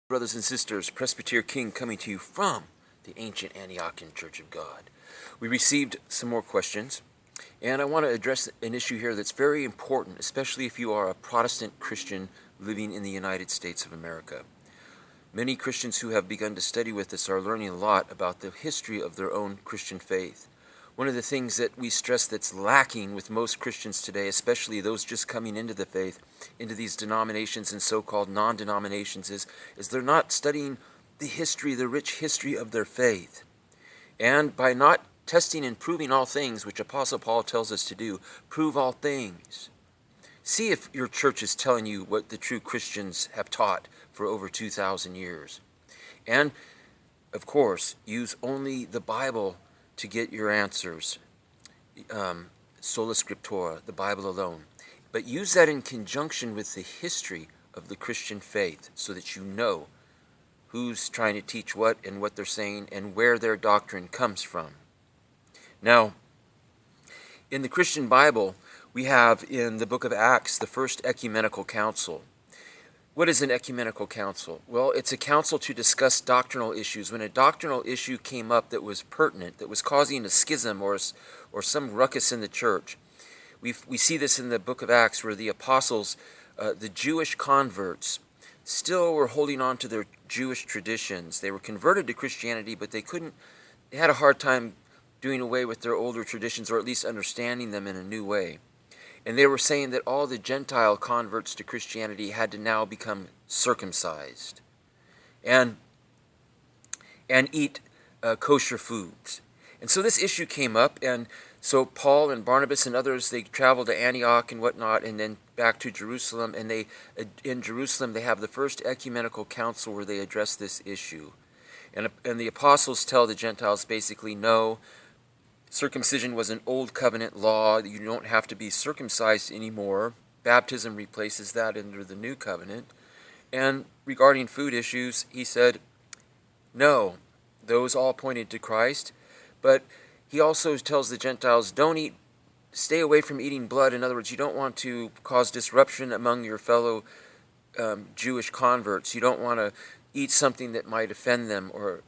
Brothers and sisters, Presbyter King coming to you from the ancient Antiochene Church of God. We received some more questions, and I want to address an issue here that's very important, especially if you are a Protestant Christian living in the United States of America. Many Christians who have begun to study with us are learning a lot about the history of their own Christian faith. One of the things that we stress that's lacking with most Christians today, especially those just coming into the faith, into these denominations and so-called non-denominations, is they're not studying the history, the rich history of their faith. And by not testing and proving all things, which Apostle Paul tells us to do, prove all things. See if your church is telling you what the true Christians have taught for over 2,000 years. And, of course, use only the Bible to get your answers. Sola Scriptura, the Bible alone. But use that in conjunction with the history of the Christian faith so that you know who's trying to teach what and what they're saying and where their doctrine comes from. Now, in the Christian Bible, we have in the book of Acts the first ecumenical council. What is an ecumenical council? Well, it's a council to discuss doctrinal issues. When a doctrinal issue came up that was pertinent, that was causing a schism or some ruckus in the church, we see this in the book of Acts where the apostles, the Jewish converts, still were holding on to their Jewish traditions. They were converted to Christianity, but they had a hard time doing away with their older traditions, or at least understanding them in a new way. And they were saying that all the Gentile converts to Christianity had to now become circumcised and eat kosher foods. And so this issue came up, and so Paul and Barnabas and others, they traveled to Antioch and whatnot, and then back to Jerusalem. And in Jerusalem, they have the first ecumenical council where they address this issue. And the apostles tell the Gentiles basically, no, circumcision was an old covenant law. You don't have to be circumcised anymore. Baptism replaces that under the new covenant. And regarding food issues, he said, no, those all pointed to Christ. But he also tells the Gentiles, stay away from eating blood. In other words, you don't want to cause disruption among your fellow Jewish converts. You don't want to eat something that might offend them or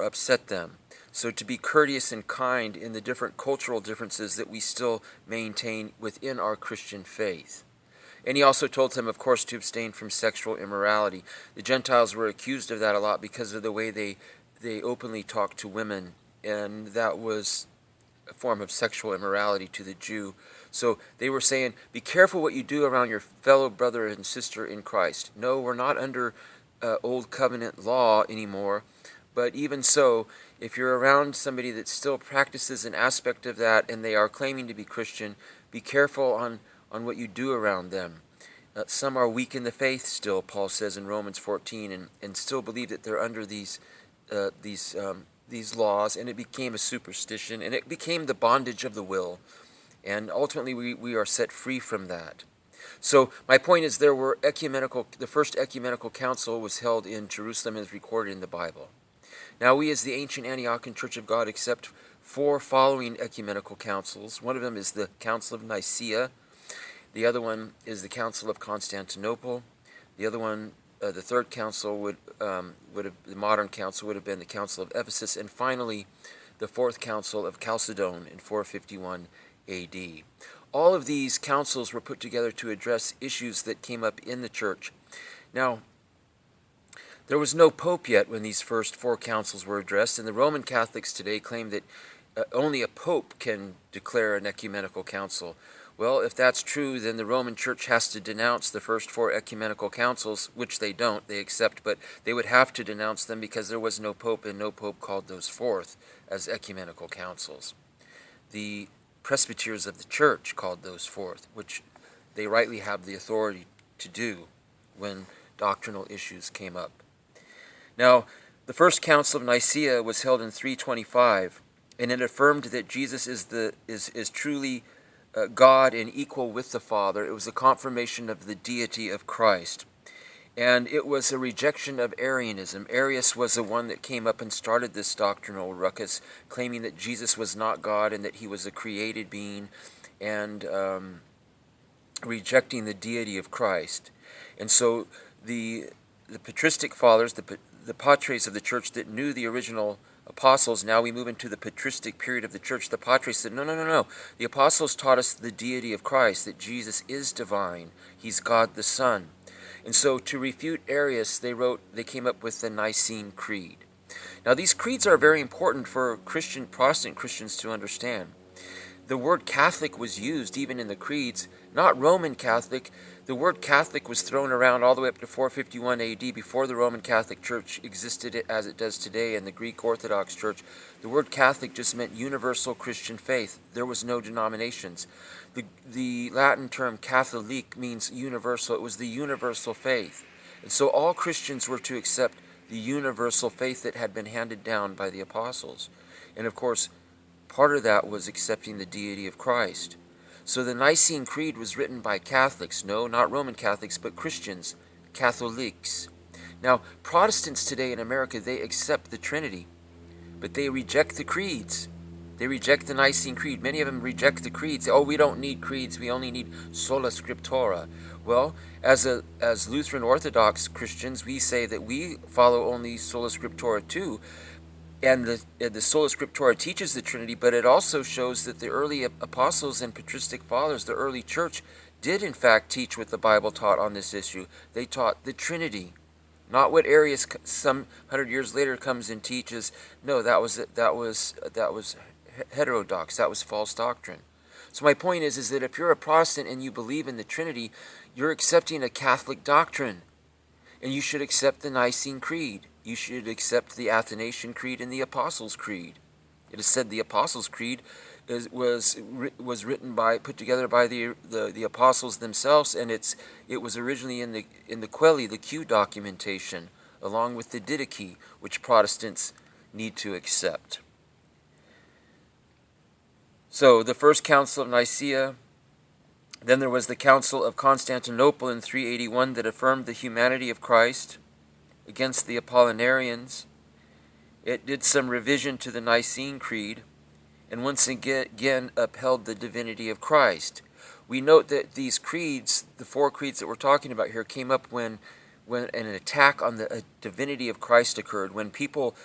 upset them. So to be courteous and kind in the different cultural differences that we still maintain within our Christian faith. And he also told them, of course, to abstain from sexual immorality. The Gentiles were accused of that a lot because of the way they openly talked to women, and that was a form of sexual immorality to the Jew. So they were saying, be careful what you do around your fellow brother and sister in Christ. No, we're not under old covenant law anymore. But even so, if you're around somebody that still practices an aspect of that and they are claiming to be Christian, be careful on what you do around them. Some are weak in the faith still, Paul says in Romans 14, and still believe that they're under these laws, and it became a superstition, and it became the bondage of the will. And ultimately we are set free from that. So my point is the first ecumenical council was held in Jerusalem and is recorded in the Bible. Now we as the ancient Antiochene Church of God accept 4 following ecumenical councils. One of them is the Council of Nicaea. The other one is the Council of Constantinople. The other one, the third council the modern council would have been the Council of Ephesus. And finally, the fourth council of Chalcedon in 451 A.D. All of these councils were put together to address issues that came up in the church. Now, there was no pope yet when these first 4 councils were addressed, and the Roman Catholics today claim that only a pope can declare an ecumenical council. Well, if that's true, then the Roman Church has to denounce the first 4 ecumenical councils, which they don't, they accept, but they would have to denounce them because there was no pope, and no pope called those forth as ecumenical councils. The presbyters of the church called those forth, which they rightly have the authority to do when doctrinal issues came up. Now, the first Council of Nicaea was held in 325, and it affirmed that Jesus is truly God and equal with the Father. It was a confirmation of the deity of Christ. And it was a rejection of Arianism. Arius was the one that came up and started this doctrinal ruckus, claiming that Jesus was not God and that he was a created being, and rejecting the deity of Christ. And so the the patristic fathers, the patres of the church that knew the original apostles. Now we move into the patristic period of the church. The patres said, no, no, no, no. The apostles taught us the deity of Christ, that Jesus is divine. He's God the Son. And so to refute Arius, they came up with the Nicene Creed. Now these creeds are very important for Protestant Christians to understand. The word Catholic was used even in the creeds, not Roman Catholic. The word Catholic was thrown around all the way up to 451 AD, before the Roman Catholic Church existed as it does today and the Greek Orthodox Church. The word Catholic just meant universal Christian faith. There was no denominations. The Latin term Catholic means universal. It was the universal faith. And so all Christians were to accept the universal faith that had been handed down by the apostles. And of course, part of that was accepting the deity of Christ. So the Nicene Creed was written by Catholics. No, not Roman Catholics, but Christians, Catholics. Now, Protestants today in America, they accept the Trinity, but they reject the creeds. They reject the Nicene Creed. Many of them reject the creeds. Oh, we don't need creeds. We only need sola scriptura. Well, as Lutheran Orthodox Christians, we say that we follow only sola scriptura too. And the sola scriptura teaches the Trinity, but it also shows that the early apostles and patristic fathers, the early church, did in fact teach what the Bible taught on this issue. They taught the Trinity, not what Arius some 100 years later comes and teaches. No, that was heterodox. That was false doctrine. So my point is that if you're a Protestant and you believe in the Trinity, you're accepting a Catholic doctrine, and you should accept the Nicene Creed. You should accept the Athanasian Creed and the Apostles' Creed. It is said the Apostles' Creed was put together by the apostles themselves, and it was originally in the Quelli, the Q documentation, along with the Didache, which Protestants need to accept. So the First Council of Nicaea, then there was the Council of Constantinople in 381 that affirmed the humanity of Christ against the Apollinarians. It did some revision to the Nicene Creed, and once again upheld the divinity of Christ. We note that these creeds, the four creeds that we're talking about here, came up when an attack on the divinity of Christ occurred, when people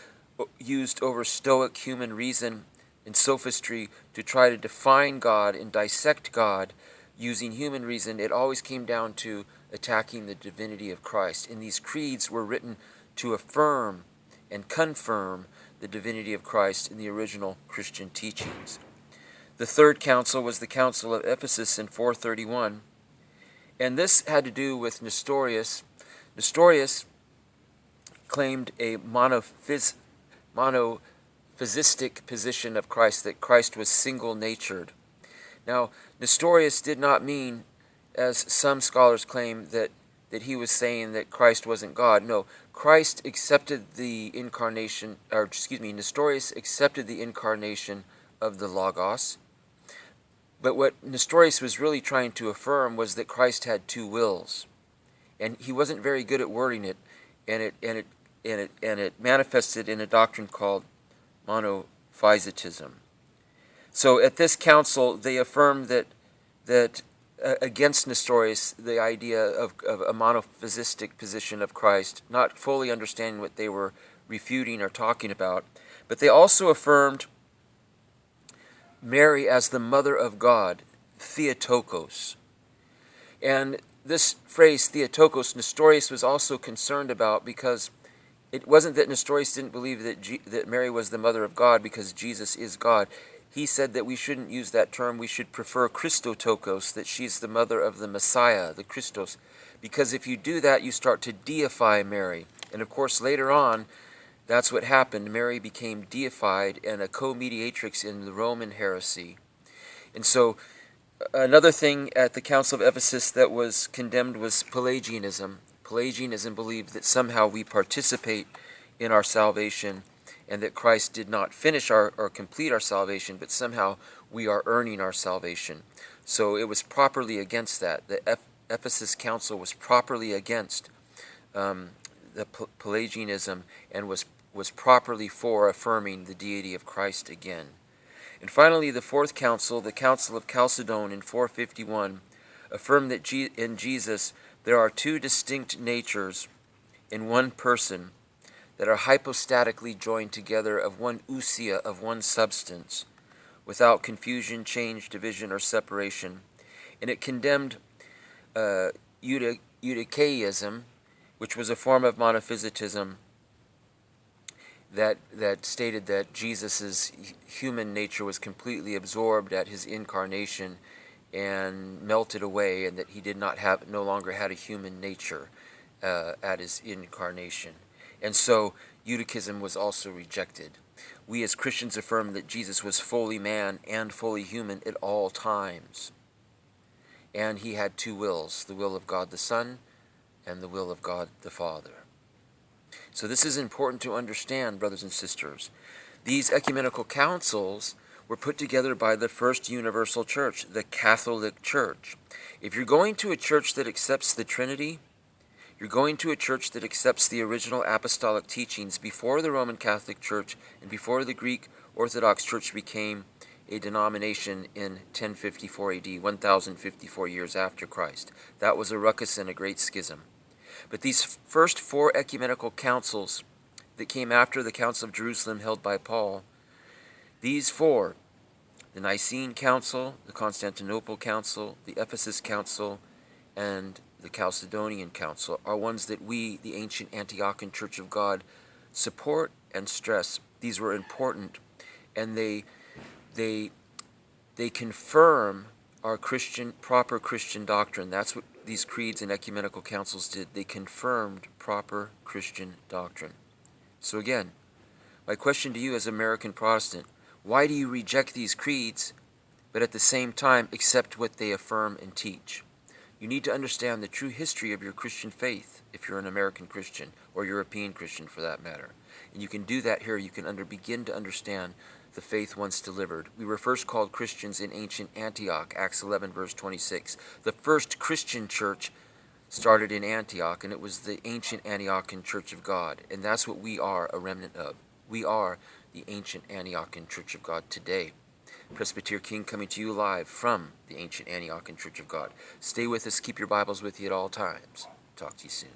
used over Stoic human reason and sophistry to try to define God and dissect God using human reason. It always came down to attacking the divinity of Christ. And these creeds were written to affirm and confirm the divinity of Christ in the original Christian teachings. The third council was the Council of Ephesus in 431, and this had to do with Nestorius. Nestorius claimed a monophysistic position of Christ, that Christ was single-natured. Now, Nestorius did not mean, as some scholars claim, that he was saying that Christ wasn't God. No, Christ accepted the incarnation, Nestorius accepted the incarnation of the Logos. But what Nestorius was really trying to affirm was that Christ had two wills. And he wasn't very good at wording it, and it manifested in a doctrine called monophysitism. So at this council, they affirmed that against Nestorius, the idea of a monophysistic position of Christ, not fully understanding what they were refuting or talking about. But they also affirmed Mary as the mother of God, Theotokos. And this phrase, Theotokos, Nestorius was also concerned about, because it wasn't that Nestorius didn't believe that Mary was the mother of God because Jesus is God. He said that we shouldn't use that term. We should prefer Christotokos, that she's the mother of the Messiah, the Christos. Because if you do that, you start to deify Mary. And of course, later on, that's what happened. Mary became deified and a co-mediatrix in the Roman heresy. And so another thing at the Council of Ephesus that was condemned was Pelagianism. Pelagianism believed that somehow we participate in our salvation, and that Christ did not finish or complete our salvation, but somehow we are earning our salvation. So it was properly against that. The Ephesus Council was properly against the Pelagianism, and was properly for affirming the deity of Christ again. And finally, the fourth council, the Council of Chalcedon in 451, affirmed that in Jesus there are two distinct natures, in one person that are hypostatically joined together of one ousia, of one substance, without confusion, change, division, or separation. And it condemned Eutychianism, which was a form of monophysitism that stated that Jesus' human nature was completely absorbed at his incarnation and melted away, and that he did not have, no longer had a human nature at his incarnation. And so Eutychism was also rejected. We as Christians affirm that Jesus was fully man and fully human at all times. And he had two wills, the will of God the Son and the will of God the Father. So this is important to understand, brothers and sisters. These ecumenical councils were put together by the first universal church, the Catholic Church. If you're going to a church that accepts the Trinity, you're going to a church that accepts the original apostolic teachings before the Roman Catholic Church and before the Greek Orthodox Church became a denomination in 1054 AD, 1054 years after Christ. That was a ruckus and a great schism. But these first four ecumenical councils that came after the Council of Jerusalem held by Paul, these four, the Nicene Council, the Constantinople Council, the Ephesus Council, and the Chalcedonian Council, are ones that we, the ancient Antiochene Church of God, support and stress. These were important, and they confirm our proper Christian doctrine. That's what these creeds and ecumenical councils did. They confirmed proper Christian doctrine. So again, my question to you as American Protestant, why do you reject these creeds, but at the same time accept what they affirm and teach? You need to understand the true history of your Christian faith if you're an American Christian, or European Christian for that matter. And you can do that here. You can begin to understand the faith once delivered. We were first called Christians in ancient Antioch, Acts 11, verse 26. The first Christian church started in Antioch, and it was the ancient Antiochene Church of God. And that's what we are a remnant of. We are the ancient Antiochene Church of God today. Presbyter King coming to you live from the ancient Antiochene Church of God. Stay with us. Keep your Bibles with you at all times. Talk to you soon.